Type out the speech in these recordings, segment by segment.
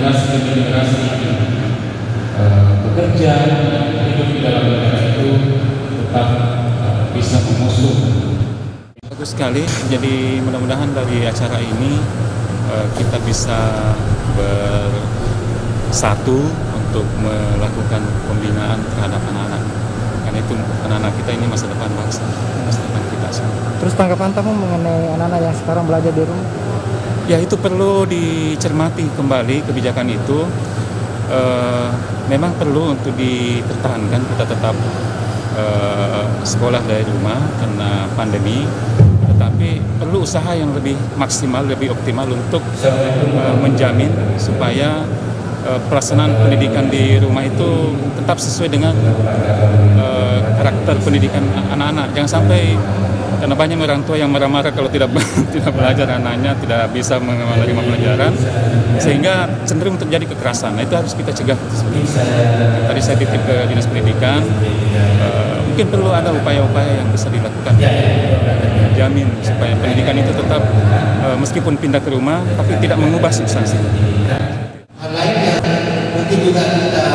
generasi demi generasi bekerja hidup di dalam negara itu tetap bisa mengusung. Bagus sekali, jadi mudah-mudahan dari acara ini kita bisa bersatu untuk melakukan pembinaan terhadap anak-anak. Karena itu anak-anak kita ini masa depan bangsa, masa depan kita semua. Terus tanggapan kamu mengenai anak-anak yang sekarang belajar di rumah? Ya, itu perlu dicermati kembali kebijakan itu. Memang perlu untuk dipertahankan, kita tetap sekolah dari rumah karena pandemi, tetapi perlu usaha yang lebih maksimal, lebih optimal untuk menjamin supaya pelaksanaan pendidikan di rumah itu tetap sesuai dengan karakter pendidikan anak-anak. Jangan sampai, karena banyak orang tua yang marah-marah kalau tidak belajar, anaknya tidak bisa menerima pelajaran, sehingga cenderung terjadi kekerasan. Nah, itu harus kita cegah. Tadi saya titip ke Dinas Pendidikan, mungkin perlu ada upaya-upaya yang bisa dilakukan, jamin supaya pendidikan itu tetap meskipun pindah ke rumah, tapi tidak mengubah substansi. Hal lain yang mungkin juga kita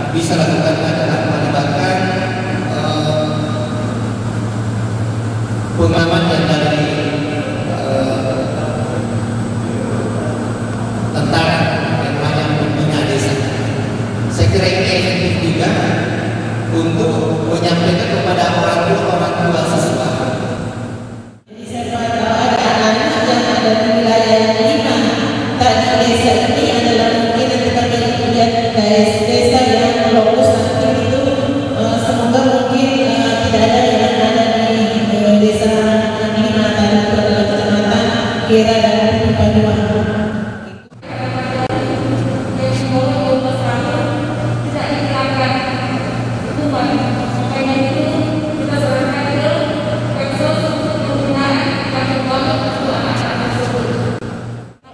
bisa lakukan adalah melibatkan pengamat yang dari tentara yang banyak membina desa. Saya kira ini efektif juga untuk menyampaikan kepada orang tua siswa. Jadi saya tahu ada anak-anak yang ada di wilayah yang lima. Tadi desa ini adalah mungkin ketika kemudian desa yang lokus nanti itu semoga mungkin tidak ada yang ada di desa lima tadi itu adalah kecamatan Kira dan Paduan.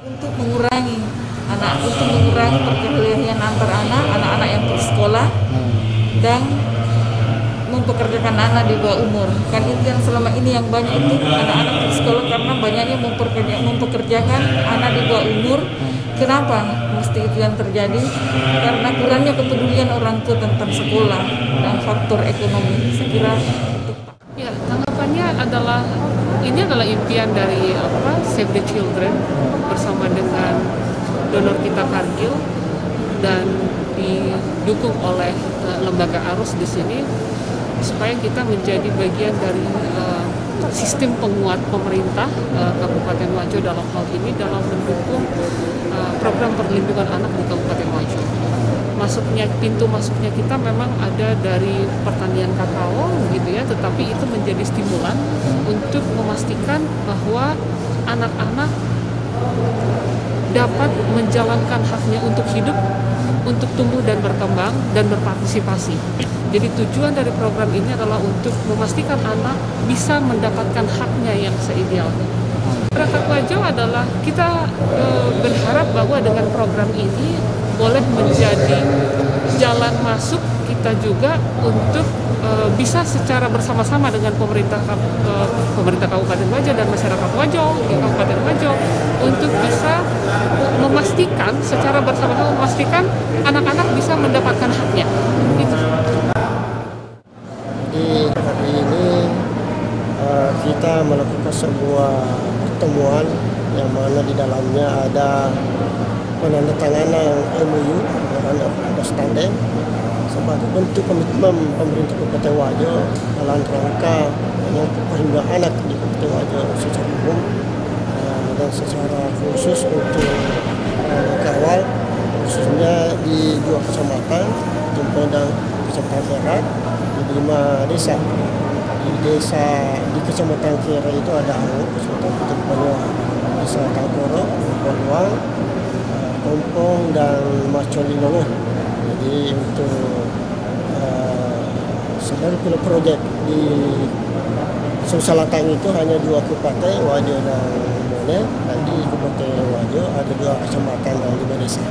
Untuk mengurangi perkelahian antar anak-anak yang bersekolah dan mempekerjakan anak di bawah umur. Kan itu yang selama ini yang banyak itu anak-anak bersekolah karena banyaknya mempekerjakan anak di bawah umur. Kenapa mesti itu yang terjadi? Karena kurangnya kepedulian orang tua tentang sekolah dan faktor ekonomi. Saya kira itu. Ya, tanggapannya adalah ini adalah impian dari Save the Children bersama dengan donor kita Kargil dan didukung oleh lembaga Arus di sini supaya kita menjadi bagian dari sistem penguat pemerintah Kabupaten Wajo dalam hal ini dalam mendukung program perlindungan anak di Kabupaten Wajo. Pintu masuknya kita memang ada dari pertanian kakao gitu ya, tetapi itu menjadi stimulan untuk memastikan bahwa anak-anak dapat menjalankan haknya untuk hidup, untuk tumbuh dan berkembang dan berpartisipasi. Jadi tujuan dari program ini adalah untuk memastikan anak bisa mendapatkan haknya yang seidealnya. Masyarakat Wajo adalah kita berharap bahwa dengan program ini boleh menjadi jalan masuk kita juga untuk bisa secara bersama-sama dengan pemerintah Kabupaten Wajo dan masyarakat Wajo di Kabupaten Wajo untuk bisa memastikan secara bersama-sama memastikan anak-anak bisa mendapatkan haknya. Gitu. Jadi hari ini kita melakukan sebuah pertemuan yang mana di dalamnya ada penandatanganan MOU (Memorandum of Understanding) sebagai bentuk komitmen pemerintah Kabupaten Wajo dalam rangka menyangkut perlindungan anak di Kabupaten Wajo secara umum dan secara khusus untuk kawal khususnya di 2 kecamatan, Jempo dan Kecamatan Berat, di 5 desa. Di Kecamatan Kira itu ada Ango, Kecamatan Putu Peluang, Desa Tangkoro, Peluang, Kompong dan Macolilongo. Jadi untuk sebenarnya pilot project di Sulawesi Selatan itu hanya 2 kabupaten, Wajo dan Mone, dan di Kabupaten Wajo ada 2 kecamatan dan 5 desa.